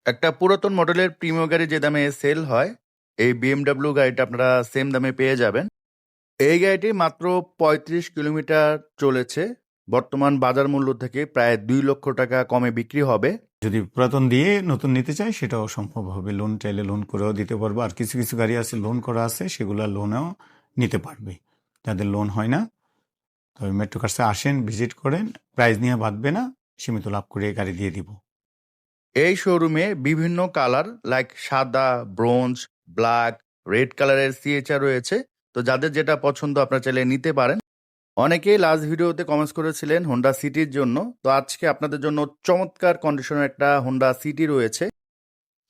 একটা পুরাতন মডেলের প্রিমিয় গাড়ি যে দামে সেল হয়, এই বিএমডাব্লিউ গাড়িটা আপনারা সেম দামে পেয়ে যাবেন। এই গাড়িটি মাত্র ৩৫ কিলোমিটার চলেছে। বর্তমান বাজার মূল্য থেকে প্রায় ২ লক্ষ টাকা কমে বিক্রি হবে। যদি পুরাতন দিয়ে নতুন নিতে চাই সেটাও সম্ভব হবে, লোন চাইলে লোন করেও দিতে পারবো। আর কিছু কিছু গাড়ি আছে লোন করা আছে, সেগুলো লোনেও নিতে পারবে। যাদের লোন হয় না, তবে মেট্রো কার্সে আসেন, ভিজিট করেন, প্রাইস নিয়ে বাঁধবে না, সীমিত লাভ করে গাড়ি দিয়ে দিব। এই শোরুমে বিভিন্ন কালার লাইক সাদা, ব্রোঞ্জ, ব্ল্যাক, রেড কালারের সিএচআর রয়েছে। তো যাদের যেটা পছন্দ আপনারা চাইলে নিতে পারেন। অনেকেই লাস্ট ভিডিওতে কমেন্টস করেছিলেন হোন্ডা সিটির জন্য। তো আজকে আপনাদের জন্য চমৎকার কন্ডিশনের একটা হোন্ডা সিটি রয়েছে।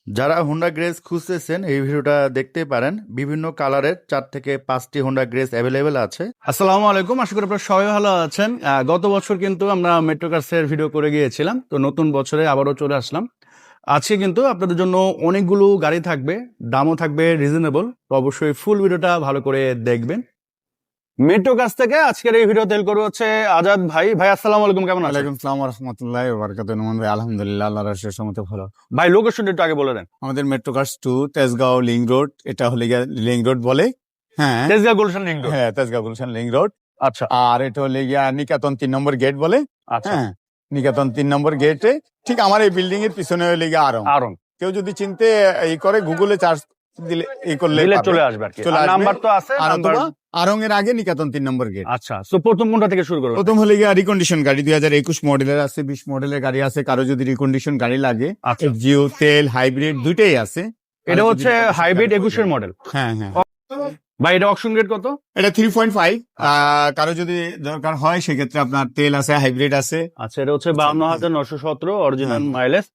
যারা হোন্ডা গ্রেস খুঁজতেছেন এই ভিডিওটা দেখতে পারেন। বিভিন্ন কালারের 4 থেকে 5টি হোন্ডা গ্রেস অ্যাভেলেবেল আছে। আসসালামু আলাইকুম, আশা করি আপনারা সবাই ভালো আছেন। গত বছর কিন্তু আমরা মেট্রো কার্সের ভিডিও করে গিয়েছিলাম, তো নতুন বছরে আবারও চলে আসলাম। আজকে কিন্তু আপনাদের জন্য অনেকগুলো গাড়ি থাকবে, দামও থাকবে রিজনেবল। তো অবশ্যই ফুল ভিডিওটা ভালো করে দেখবেন। মেট্রো কার্স থেকে আজকের এই ভিডিও তেল করবো হচ্ছে আজাদ ভাই। ভাই আসসালামু আলাইকুম, কেমন আছেন? ওয়ালাইকুম আসসালাম ওয়া রাহমাতুল্লাহি ওয়া বারাকাতুহু। নোমান ভাই আলহামদুলিল্লাহ, আল্লাহর রাসূলের রহমতে ভালো। ভাই লোকেশনটা একটু আগে বলে দেন। আমাদের metro cars 2 Tejgaon link road, এটা হলে গিয়া লিং রোড বলে। হ্যাঁ, তেজগাঁও গুলশান লিংক রোড। হ্যাঁ, তেজগাঁও গুলশান লিং রোড। আচ্ছা আর এটা হলে গিয়া নিকেতন 3 নম্বর গেট বলে। আচ্ছা, হ্যাঁ, নিকেতন 3 নম্বর গেটে ঠিক আমার এই বিল্ডিং এর পিছনে হলে গিয়া আরং। আরং কেউ যদি চিনতে এই করে গুগলে চার্জ দিলে এই করলে দিলে পাবে। চলে আসবে আর কি। চলে আসবে। নাম্বার তো আছে, আর নাম্বার। অথবা আরং এর আগে নিকেতন 3 নম্বর গেট। আচ্ছা, তো প্রথম কোনটা থেকে শুরু করবেন? প্রথম হলে গিয়া রিকন্ডিশন গাড়ি 2021 মডেলের আছে, 20 মডেলের গাড়ি আছে। কারো যদি রিকন্ডিশন গাড়ি লাগে, আচ্ছা, জিও তেল হাইব্রিড দুইটাই আছে। এটা হচ্ছে হাইব্রিড 21 এর মডেল। হ্যাঁ হ্যাঁ, ভাই এটা অকশন রেট কত? এটা 3.5। কারো যদি দরকার হয় সেক্ষেত্রে আপনার তেল আছে, হাইব্রিড আছে। আচ্ছা, এটা হচ্ছে 52,917 অরিজিনাল মাইলেজ।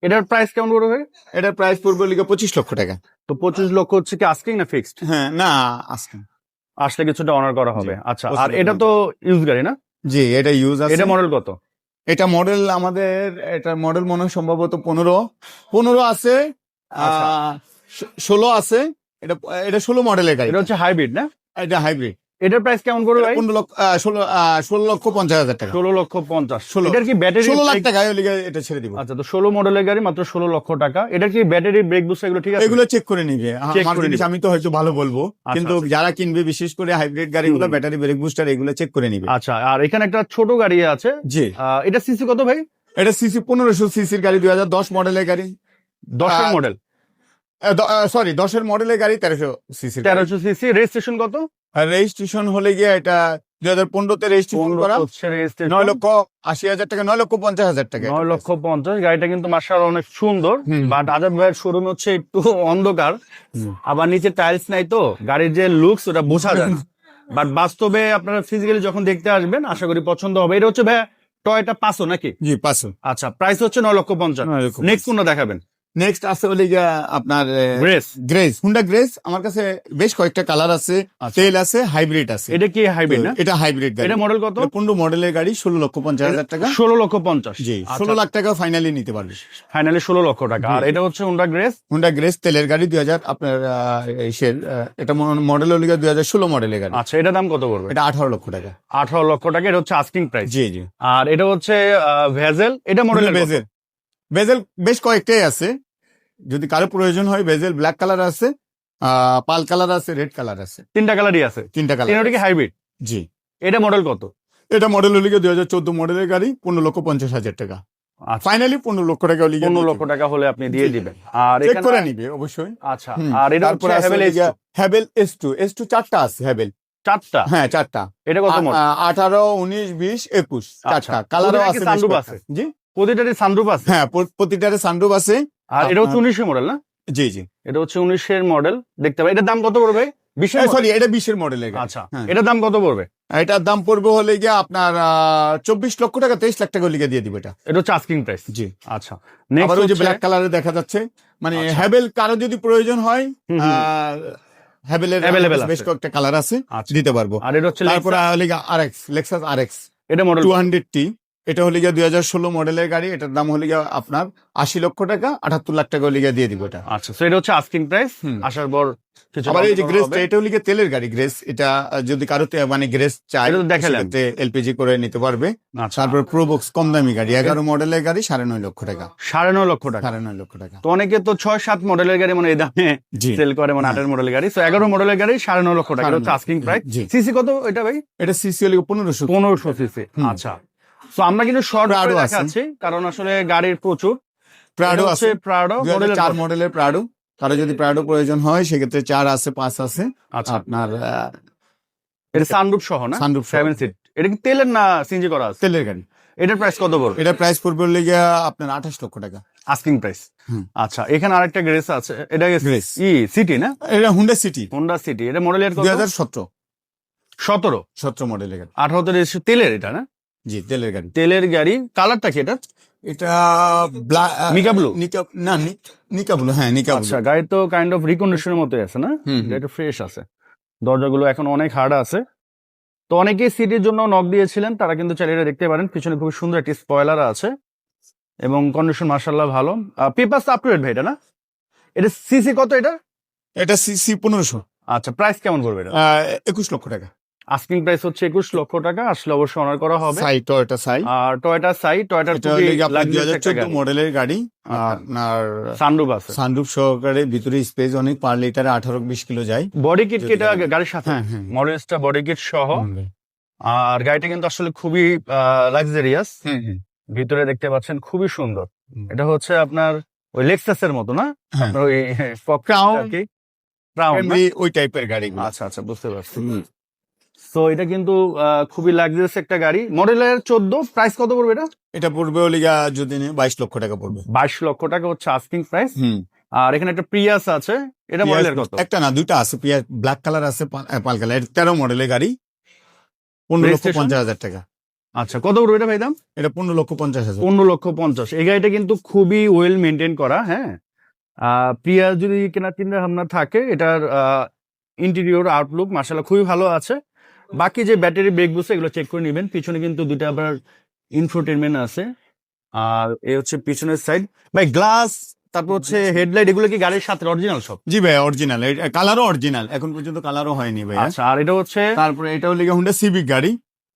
এটার প্রাইস কেমন পড়বে? এটার প্রাইস পড়বে লিগে 25 লক্ষ টাকা। তো 25 লক্ষ হচ্ছে কি আস্কিং না ফিক্সড? হ্যাঁ, না আজকে আসলে কিছুটা অনার করা হবে। জি, আচ্ছা, 25 আর লক্ষ এটা তো ইউজ গাড়ি না? জি, এটা ইউজ আছে। এটা মডেল কত? এটা মডেল আমাদের, এটা মডেল মনে হয় সম্ভবত 15 আছে, আচ্ছা। 16 আছে। এটা এটা 16 মডেলের গাড়ি। এটা হচ্ছে হাইব্রিড না? এটা হাইব্রিড। এটার প্রাইস কেমন পড়বে ভাই? 16 লক্ষ 50,000 টাকা। 16,50,000। 16 এটার কি ব্যাটারি? 16 লাখ টাকা এটা ছেড়ে দিব। আচ্ছা, তো 16 মডেলের গাড়ি মাত্র 16 লক্ষ টাকা। এটার কি ব্যাটারি, ব্রেক বুস্টার এগুলো ঠিক আছে? এগুলো চেক করে নিবে। Check আমার করে জিনিস নিবে। আমি তো হয়তো ভালো বলবো, আচ্ছা, কিন্তু আচ্ছা। যারা কিনবে বিশেষ করে হাইব্রিড গাড়িগুলো, ব্যাটারি, ব্রেক বুস্টার এগুলো চেক করে নিবে। আচ্ছা, আর এখানে একটা ছোট গাড়ি আছে। জি, এটা সিসি কত ভাই? এটা সিসি 1500 সিসির গাড়ি, 2010 মডেলের গাড়ি। 10 এর মডেল। সরি, 10 মডেলের গাড়ি, 1300 সিসির। 1300 সিসি। রেজিস্ট্রেশন কত? আর রেজিস্ট্রেশন হলে গিয়ে এটা 2015 তে রেজিস্ট্রেশন করা। 9 লক্ষ 80,000 টাকা, 9 লক্ষ 50,000 টাকা। 9,50,000। গাড়িটা কিন্তু মাশাআল্লাহ অনেক সুন্দর। বাট আজাদ ভাইয়ের শোরুম হচ্ছে একটু অন্ধকার, আবার নিচে টাইলস নাই, তো গাড়ির যে লুকস ওটা বোঝা যায় না। বাট বাস্তবে আপনারা ফিজিক্যালি যখন দেখতে আসবেন আশা করি পছন্দ হবে। এটা হচ্ছে ভাই টয়োটা পাসো নাকি? জি, 500। আচ্ছা, প্রাইস হচ্ছে 9,50,000। 9 লক্ষ। নেক্সট কোনটা দেখাবেন? নেক্সট আছে হলে গিয়া আপনার গ্রেস। Honda grace. আমার কাছে বেশ কয়েকটা কালার আছে, তেল আছে, হাইব্রিড আছে। এটা কি হাইব্রিড না? এটা হাইব্রিড গাড়ি। এটা মডেল কত? 15 মডেলের গাড়ি, 16,50,000 টাকা। 16,50,000। জি, 16 লাখ টাকা ফাইনালি নিতে পারবে। ফাইনালি 16 লক্ষ টাকা। আর এটা হচ্ছে হোন্ডা গ্রেস। হুন্ডা গ্রেস তেলের গাড়ি 2000 আপনার এটা মডেল হলে 2016 মডেলের গাড়ি। আচ্ছা, এটা দাম কত পড়বে? এটা 18 লক্ষ টাকা। 18 লক্ষ টাকা। এটা হচ্ছে আস্কিং প্রাইস। জি জি। আর এটা হচ্ছে ভেজেল। এটা মডেল বেজেল। বেজেল বেশ কয়েকটাই আছে, যদি কারো প্রয়োজন হয়। বেজেল ব্ল্যাক কালার আছে, পাল কালার আছে, রেড কালার আছে। 3টা কালারই আছে। 3টা কালার। এটা কি হাইব্রিড? জি। এটা মডেল কত? এটা মডেল হলে 2014 মডেলের গাড়ি, 15,50,000 টাকা। ফাইনালি 15 লক্ষ টাকা হলে 15 লক্ষ টাকা হলে আপনি দিয়ে দিবেন। আর চেক এখানে করে নিবে অবশ্যই। আচ্ছা, আর এটা হচ্ছে হ্যাভেল হ্যাভেল S2 চারটা আছে। হ্যাভেল 4টা। হ্যাঁ, চারটা। এটা কত মডেল? 18, 19, 20, 21 চারটা কালারও আছে। সানরুফ আছে? জি, প্রতিটারই সানরুফ আছে। হ্যাঁ, প্রতিটারে সানরুফ আছে। আর এটা হচ্ছে 19 এর মডেল না? জি জি। এটা হচ্ছে 19 এর মডেল। দেখতে পাই। এটার দাম কত পড়বে? 20 এর? সরি, এটা 20 এর মডেলের গাড়ি। আচ্ছা, এটার দাম কত পড়বে? এটার দাম পড়বে হলে গিয়ে আপনার 24 লক্ষ টাকা, 23 লাখ টাকা লিখে দিয়ে দিব এটা। এটা হচ্ছে আস্কিং প্রাইস। জি। আচ্ছা, আবার ওই যে ব্ল্যাক কালারে দেখা যাচ্ছে, মানে হ্যাভেল কারো যদি প্রয়োজন হয়, হ্যাভেলের বেশ কয়েকটা কালার আছে, দিতে পারবো। আর এটা হচ্ছে তারপরে লেক্সাস RX। এটা মডেল 200T। এটা হলে গিয়ে 2016 মডেলের গাড়ি, এটার দাম হলে গিয়ে আপনার 80 লক্ষ টাকা, 78 লাখ টাকা হলে গিয়ে দিয়ে দিব এটা। আচ্ছা, তো এটা হচ্ছে আস্কিং প্রাইস। আসার পর কিছু আবার এই যে কম গ্রেস, হবে। এটা হলে গিয়ে তেলের গাড়ি গ্রেস, এটা যদি কারোতে মানে গ্রেস চাই এটা তো দেখালেন। এলপিজি করে নিতে পারবে। আচ্ছা, তারপর প্রোবক্স কম দামি গাড়ি 11 মডেলের গাড়ি 9.5 লক্ষ টাকা। 9.5 লক্ষ টাকা। 9.5 লক্ষ টাকা। তো অনেকে তো 6-7 মডেলের গাড়ি মানে এই দামে জি, সেল করে, মানে 8 মডেলের গাড়ি। তো 11 মডেলের গাড়ি 9.5 লক্ষ টাকা, এটা হচ্ছে আস্কিং প্রাইস। জি। সিসি কত এটা ভাই? এটা সিসি হলে 1500। 1500 সিসি। আচ্ছা, তো আমরা কিন্তু শর্ট Prado আছে। দেখাচ্ছি কারণ আসলে গাড়ির প্রচুর। প্রাডো এটা আছে, হচ্ছে প্রাডো মডেলের 4 মডেলের প্রাডো। কারো যদি প্রাডো প্রয়োজন হয় সেক্ষেত্রে 4 আছে, 5 আছে। আচ্ছা, আপনার এটা সানরুফ সহ না? Sunroof 7 seat. এটা কি তেলের না সিএনজি করা আছে? তেলের গাড়ি। এটার প্রাইস কত পড়বে? এটা প্রাইস পড়বে হলে গিয়া আপনার 28 লক্ষ টাকা। Asking price. হুম। আচ্ছা, এখানে আরেকটা গ্রেস আছে, এটা গ্রেস। সিটি না? এটা হুন্ডা সিটি হোন্ডা সিটি। এটা মডেলের কত? 2017 17 মডেলের গাড়ি। 18 তেলের এটা না? জি, তেলের গাড়ি। তেলের গাড়ি। কালারটা কি এটা? এটা নিকা ব্লু? নিকা ব্লু, হ্যাঁ নিকা ব্লু। আচ্ছা, গাড়ি তো কাইন্ড অফ রিকন্ডিশনের মতোই আছে না? হুম, গাড়িটা ফ্রেশ আছে, দরজাগুলো এখন অনেক হার্ড আছে। তো অনেকেই সিটির জন্য নক দিয়েছিলেন, তারা কিন্তু চাইলে এটা দেখতে পারেন। পিছনে খুব সুন্দর একটি স্পয়লার আছে এবং কন্ডিশন মার্শাল্লাহ ভালো। পেপারস আপ টু ডেট ভাই, এটা না? এটা সিসি কত এটা? এটা সিসি 1500। আচ্ছা, প্রাইস কেমন করবে এটা? 21 লক্ষ টাকা। আস্কিং প্রাইস হচ্ছে 21 লক্ষ টাকা। আসলে অবশ্যই অনার করা হবে। সাই, টয়োটা সাই। আর টয়োটা টয়োটার এটা হলে গিয়ে আপনার 2014 মডেলের গাড়ি। আচ্ছা। আপনার সানরুফ আছে, সানরুফ সহকারে, ভিতরে স্পেস অনেক, পার লিটারে 18-20 কিলো যায়। বডি কিট কি এটা যদি গাড়ির সাথে? হ্যাঁ, হ্যাঁ। মডেলসটা বডি কিট সহ। আর গাড়িটা কিন্তু আসলে খুবই লাক্সারিয়াস। ভিতরে দেখতে পাচ্ছেন খুবই সুন্দর। এটা হচ্ছে আপনার ওই লেক্সাসের মতো না? হ্যাঁ। আপনার ওই Crown। ক্রাউন। এমনি ওই টাইপের গাড়ি। আচ্ছা আচ্ছা, বুঝতে পারছি। তো এটা কিন্তু খুবই লাক্সারিয়াস একটা গাড়ি। মডেলের 14। প্রাইস কত পড়বে এটা? এটা পড়বে হলে গিয়া যদি 22 লক্ষ টাকা পড়বে। 22 লক্ষ টাকা হচ্ছে আস্কিং প্রাইস। আর এখানে একটা প্রিয়াস আছে, এটা মডেলের কত? একটা না, দুইটা আছে। ব্ল্যাক কালার আছে, পাল কালার। 13 মডেলের গাড়ি, 15,50,000 টাকা। আচ্ছা, কত পড়বে এটা ভাই দাম? এটা 15,50,000। 15,50,000। এই গাড়িটা কিন্তু খুবই ওয়েল মেনটেন করা। হ্যাঁ, প্রিয়াস যদি কেনার চিন্তা ভাবনা থাকে, এটার ইন্টেরিয়র আউটলুক মাশাআল্লাহ খুবই ভালো আছে। বাকি যে ব্যাটারি ব্রেক বুস্টার এগুলো চেক করে নেবেন। পিছনে কিন্তু দুইটা আবার ইনফোটেনমেন্ট আছে। আর এই হচ্ছে পিছনের সাইড। ভাই গ্লাস, তারপর হচ্ছে হেডলাইট, এগুলো কি গাড়ির সাথে অরিজিনাল সব? জি ভাই, অরিজিনাল। কালারও অরিজিনাল, এখন পর্যন্ত কালারও হয়নি ভাই। আচ্ছা, আর এটা হচ্ছে তারপরে এটা হলে হুন্ডা সিভিক গাড়ি।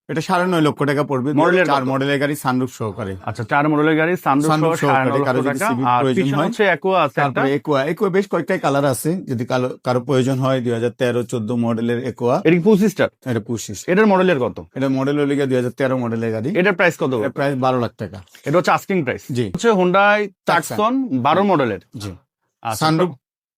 এটা 9.5 লক্ষ টাকা পড়বে। মডেলের 4 মডেলের গাড়ি, সানরুফ সহকারে। আচ্ছা, 4 মডেলের গাড়ি, সানরুফ সানরুফ সহ সহকারে, 9.5 কারো লক্ষ যদি টাকা। সিভিক আর প্রয়োজন পিছনে হয়। হচ্ছে একোয়া আছে একটা। তারপরে একুয়া বেশ কয়েকটাই কালার আছে, যদি কারো প্রয়োজন হয়। 2013-14 মডেলের একুয়া। এটা কি 25 স্টার? এটা 25। এটার মডেলের কত? এটা মডেল হলে গিয়ে 2013 মডেলের গাড়ি। এটার প্রাইস কত? প্রায় 12 লাখ টাকা। এটা হচ্ছে আস্কিং প্রাইস। জি। হচ্ছে হোন্ডাই টাকসন 12 মডেলের। জি। আচ্ছা, সানরুফ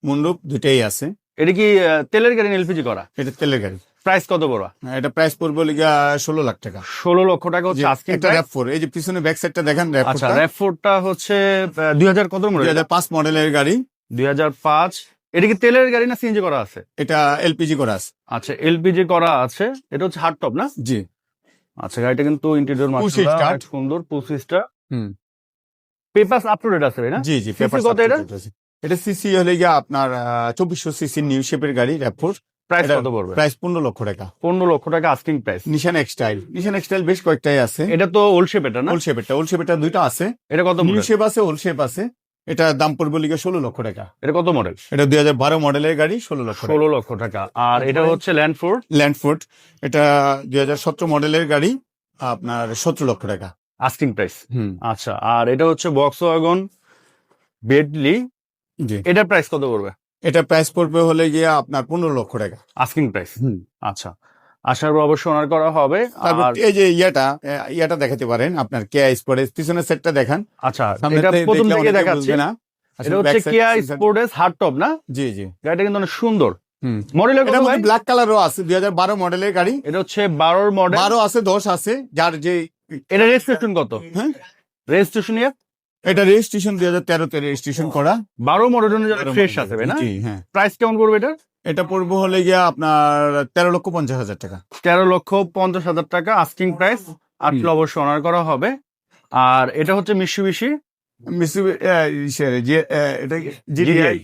মুন্ডুপ দুইটাই আছে। এটা কি তেলের গাড়ি না এলপিজি করা? এটা তেলের গাড়ি। প্রাইস কত বড়? এটা প্রাইস পড়বে হলে গিয়ে 16 লাখ টাকা। 16 লক্ষ টাকা হচ্ছে আস্কিং একটা প্রাইস। RAV4, এই যে পিছনে ব্যাক সাইডটা দেখেন। আচ্ছা, RAV4টা হচ্ছে 2000 কত মডেল? 2005 মডেলের গাড়ি। 2005। এটা কি তেলের গাড়ি না সিএনজি করা আছে? এটা এলপিজি করা আছে। আচ্ছা, এলপিজি করা আছে। এটা হচ্ছে হার্ড টপ না? জি। আচ্ছা, গাড়িটা কিন্তু ইন্টেরিয়র Push মাশাআল্লাহ start। অনেক সুন্দর। 25টা হুম। পেপারস আপ টু ডেট আছে ভাই না? জি জি, CC পেপার কত এটা? এটা সিসি হলে গিয়ে আপনার 2400 সিসি নিউ শেপের গাড়ি RAV4। প্রাইস এটা কত পড়বে? প্রাইস 15 লক্ষ টাকা। 15 লক্ষ টাকা আস্কিং প্রাইস। নিশান এক্সটাইল বেশ কয়েকটাই আছে। এটা তো ওল্ড শেপ, এটা না? ওল্ড শেপেরটা দুইটা আছে। এটা কত নিউ মডেল? শেপ আছে, ওল্ড শেপ আছে। এটা দাম পড়বে লিগে 16 লক্ষ টাকা। এটা কত মডেল? এটা 2012 মডেলের গাড়ি, 16 লক্ষ টাকা। 16 লক্ষ টাকা। আর এটা হচ্ছে ল্যান্ডফোর্ড। ল্যান্ডফোর্ড, এটা 2017 মডেলের গাড়ি, আপনার 17 লক্ষ টাকা আস্কিং প্রাইস। আচ্ছা, আর এটা হচ্ছে ভক্সওয়াগন বেডলি। জি। এটার প্রাইস কত পড়বে? এটা প্রাইস পড়বে হলে গিয়ে আপনার 15 লক্ষ টাকা আস্কিং প্রাইস। আচ্ছা, আসার পর অবশ্যই অনার করা হবে। তারপর আর এই যে ইয়াটা দেখাতে পারেন, আপনার কেয়া স্পোর্টস পিছনের সেটটা দেখান। আচ্ছা, সামনে এটা দেখলে প্রথম থেকে অনেকে দেখাচ্ছি। বুঝবে না। এটা হচ্ছে কিয়া স্পোর্টস হার্ড টপ না? জি জি। গাড়িটা কিন্তু অনেক সুন্দর। হুম। মডেলের কত এটার ভাই? মধ্যে ব্ল্যাক কালারও আছে, 2012 মডেলের গাড়ি। এটা হচ্ছে 12 মডেল। 12 আছে, 10 আছে, যার যে। এটা রেজিস্ট্রেশন কত? হ্যাঁ, রেজিস্ট্রেশন ইয়ার? এটা রেজিস্ট্রেশন 2013 তে রেজিস্ট্রেশন করা। 12 মডেল ফ্রেশ আছে ভাই না? জি হ্যাঁ। প্রাইস কেমন পড়বে এটা? এটা পড়বে হলে গিয়ে আপনার 13,50,000 টাকা। 13,50,000 টাকা আস্কিং প্রাইস। আসলে অবশ্যই অনার করা হবে। আর এটা হচ্ছে মিৎসুবিশি এটা জিডিআই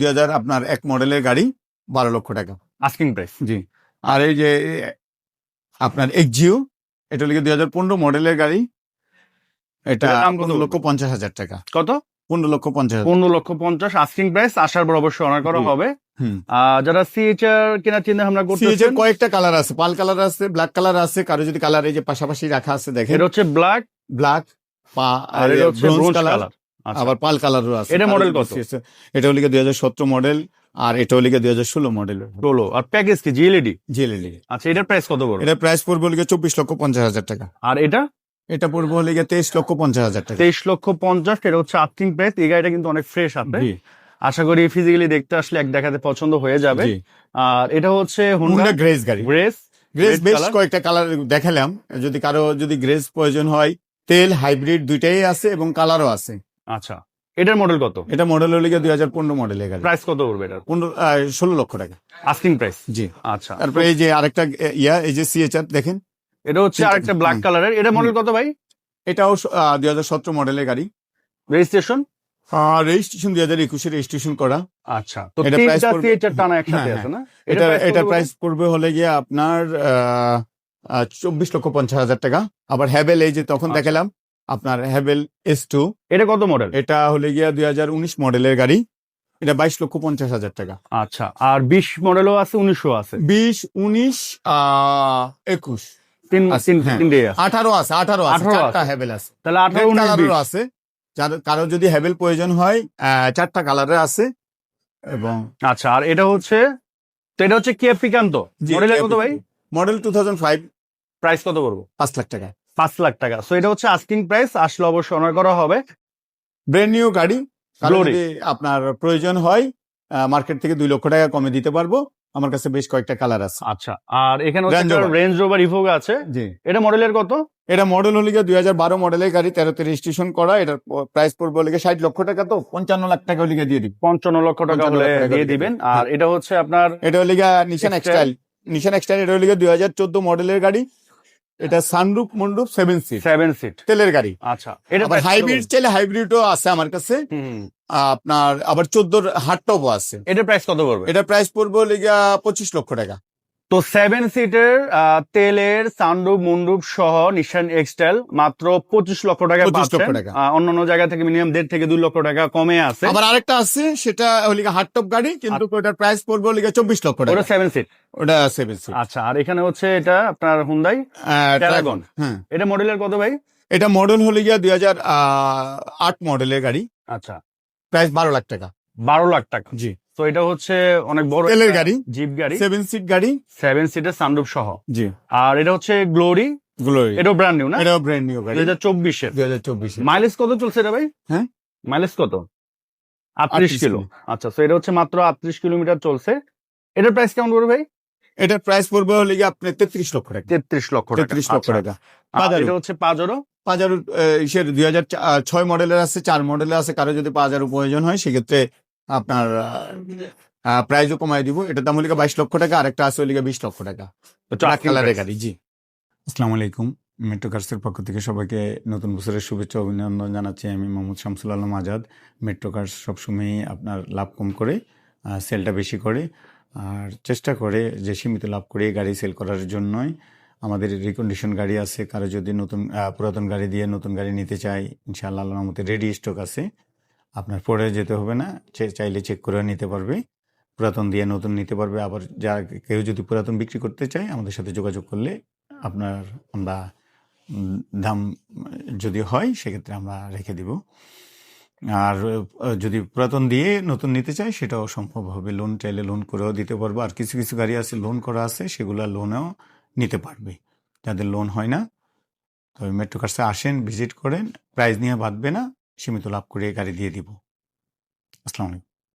2000 আপনার 1 মডেলের গাড়ি, 12 লক্ষ টাকা আস্কিং প্রাইস। জি। আর এই যে আপনার এক্সিও, এটা হলো 2015 মডেলের গাড়ি, এটা এটার দাম কত 15,50,000 টাকা। কত? 15,50,000। 15,50,000 আস্কিং প্রাইস, আসার পর অবশ্যই অনার করা জি। হবে। হুম। যারা সিএইচআর কেনার চিন্তা ভাবনা সিএচের করতেছেন, কয়েকটা কালার আছে, পাল কালার আছে, ব্ল্যাক কালার আছে। কারো যদি কালার এই যে পাশাপাশি রাখা আছে দেখেন, এটা হচ্ছে ব্ল্যাক ব্ল্যাক আর এটা হচ্ছে ব্রোঞ্জ ব্রোঞ্জ কালার, কালার। আচ্ছা, আবার পাল কালারও আছে। এটা কারো মডেল যদি কত? CHR এটা হলো 2017 মডেল, আর এটা হলো 2016 মডেল টোলো আর প্যাকেজ কি জিএলইডি? জেলেলি। আচ্ছা, এটার প্রাইস কত পড়বে? এটা প্রাইস পড়বে হলো 24,50,000 টাকা। আর এটা এটা পড়বে হলো 23,50,000 টাকা। 23,50,000। এটা হচ্ছে আস্কিং প্রাইস। এই গাড়িটা কিন্তু অনেক ফ্রেশ আছে। জি আশা করি ফিজিক্যালি দেখতে আসলে এক দেখাতে পছন্দ হয়ে যাবে। জি। আর এটা হচ্ছে হোন্ডা হুন্ডা গ্রেস গাড়ি। গ্রেস। গ্রেস red বেশ color। কয়েকটা কালার দেখালাম। যদি কারো যদি গ্রেস প্রয়োজন হয়, তেল হাইব্রিড দুইটাই আছে এবং কালারও আছে। আচ্ছা, এটার মডেল কত? এটা মডেল হলো 2015 মডেলের গাড়ি। প্রাইস কত পড়বে এটার? 16 লক্ষ টাকা। Asking price. জি। আচ্ছা, তারপরে এই যে আরেকটা এই যে সিএচআর দেখেন, এটা হচ্ছে আরেকটা ব্ল্যাক কালারের। এটা মডেল কত ভাই? এটাও 2017 মডেলের গাড়ি। রেজিস্ট্রেশন? রেজিস্ট্রেশন 2021 রেজিস্ট্রেশন করা। আচ্ছা, তো এটা price তিনটা পড়বে- সিএইচআর টানা একসাথে হ্যাঁ, আছে না? এটা প্রাইস পড়বে হলে গিয়ে আপনার 24,50,000 টাকা। আবার হ্যাভেল এই যে তখন আচ্ছা। দেখালাম আপনার হ্যাভেল S2, এটা কত মডেল? এটা হলে গিয়া 2019 মডেলের গাড়ি। এটা 22,50,000 টাকা। আচ্ছা, আর 20 মডেলও আছে, 19ও আছে। 20, 19, 21, আছে, হ্যাঁ। তিনটে আছে। 18 আছে, 18 আছে, 18 চারটা আছে। হ্যাভেল আছে। তাহলে 18, রেড 19, কালারেরও 20। আছে। কারো যদি হ্যাভেল প্রয়োজন হয়, চারটা কালারের আছে। এবং আচ্ছা, আর এটা হচ্ছে, তো এটা হচ্ছে কিয়া পিকান্তো। মডেলের কত ভাই? মডেল 2005, প্রাইস কত পড়বে? 5 লাখ টাকা। 5 লাখ টাকা। সো এটা হচ্ছে আস্কিং প্রাইস, আসলে অবশ্যই অনার করা হবে। ব্র্যান্ড নিউ গাড়ি। কারো Glory। যদি আপনার প্রয়োজন হয়, মার্কেট থেকে 2 লক্ষ টাকা কমে দিতে পারবো। আমার কাছে বেশ কয়েকটা কালার আছে। আচ্ছা, আর এখানে হচ্ছে Range Rover। রেঞ্জ রোভার ইভোগা আছে। জি। এটা মডেলের কত? এটা মডেল হলে 2012 মডেলের গাড়ি, 13তে রেজিস্ট্রেশন করা। এটার প্রাইস পড়বে হলে 60 লক্ষ টাকা। তো 55 লাখ টাকা হলে দিয়ে দিই। 55 লক্ষ টাকা 55 হলে লক্ষ টাকা দিয়ে হলে দিবেন। দিয়ে আর এটা হচ্ছে আপনার এটা হলে নিশান Extile। এক্সটাইল। এটা হলে 2014 মডেলের গাড়ি। এটা সানরুফ মন্ডুপ 7 সিট 7 সিট। তেলের গাড়ি। আচ্ছা, এটা আবার হাইব্রিড চাইলে হাইব্রিডও আছে আমার কাছে। আপনার আবার 14 হার্ড টপও আছে। এটার প্রাইস কত পড়বে? এটা প্রাইস পড়বে হলে 25 লক্ষ টাকা। তো 7 সিটের তেলের সানরুফ মুন্ডুপ সহ নিশান এক্সটাইল মাত্র 25 লক্ষ টাকা 25 লক্ষ পাচ্ছেন। টাকা। অন্যান্য জায়গা থেকে মিনিমাম 1.5 থেকে 2 লক্ষ টাকা কমে আছে। আবার আরেকটা আছে, সেটা হলে হার্ড টপ গাড়ি, কিন্তু ওটার প্রাইস পড়বে হলে 24 লক্ষ টাকা। ওটা 7 সিট। ওটা 7 সিট। আচ্ছা, আর এখানে হচ্ছে এটা আপনার হুন্ডাই Paragon। হ্যাঁ, এটা মডেলের কত ভাই? এটা মডেল হলে 2008 মডেলের গাড়ি। আচ্ছা, প্রাইস 12 লাখ টাকা। 12 লাখ টাকা। জি। তো এটা হচ্ছে অনেক বড় তেলের একটা গাড়ি, জিপ গাড়ি, 7 সিট গাড়ি। 7 সিটের সানরুফ সহ। জি। আর এটা হচ্ছে গ্লোরি। গ্লোরি। এটাও ব্র্যান্ড নিউ না? এটাও ব্র্যান্ড নিউ গাড়ি, 2024 এর। 2024 মাইলেজ কত চলছে এটা ভাই? হ্যাঁ? মাইলেজ কত? 38 38 কিলো। আচ্ছা, তো এটা হচ্ছে মাত্র 38 কিলোমিটার চলছে। এটার প্রাইস কেমন পড়বে ভাই? এটার প্রাইস পড়বে হলে আপনি 33 লক্ষ টাকা। 33 লক্ষ টাকা। 33 লক্ষ আচ্ছা। টাকা। আর পাজারো। এটা হচ্ছে পাজেরো। পাজারো 2006 মডেলের আছে, 4 মডেলের আছে। কারো যদি পাজারো প্রয়োজন হয়, সেক্ষেত্রে আপনার প্রাইসও কমাই দিব। এটার দাম হলে 22 লক্ষ টাকা। আরেকটা আছে হলে 20 লক্ষ টাকা। ব্ল্যাক কালারের গাড়ি। জি। আসসালামু আলাইকুম। মেট্রো কার্সের পক্ষ থেকে সবাইকে নতুন বছরের শুভেচ্ছা অভিনন্দন জানাচ্ছি। আমি মোহাম্মদ শামসুল আলম আজাদ। মেট্রো কার্স সবসময়ই আপনার লাভ কম করে, সেলটা বেশি করে, আর চেষ্টা করে যে সীমিত লাভ করে গাড়ি সেল করার জন্যই। আমাদের রিকন্ডিশন গাড়ি আছে। কারো যদি পুরাতন গাড়ি দিয়ে নতুন গাড়ি নিতে চাই, ইনশাআল্লাহ আল্লাহর মতে রেডি স্টক আছে। আপনার পরে যেতে হবে না, চাইলে চেক করে নিতে পারবে। পুরাতন দিয়ে নতুন নিতে পারবে। আবার কেউ যদি পুরাতন বিক্রি করতে চায়, আমাদের সাথে যোগাযোগ করলে আমরা দাম যদি হয় সেক্ষেত্রে আমরা রেখে দিব। আর যদি পুরাতন দিয়ে নতুন নিতে চাই, সেটাও সম্ভব হবে। লোন চাইলে লোন করেও দিতে পারবো। আর কিছু কিছু গাড়ি আছে লোন করা আছে, সেগুলো লোনেও নিতে পারবে। যাদের লোন হয় না, তবে মেট্রো কার্সে আসেন, ভিজিট করেন, প্রাইস নিয়ে বাঁধবে না, সীমিত লাভ করে গাড়ি দিয়ে দিব। আসসালামু আলাইকুম।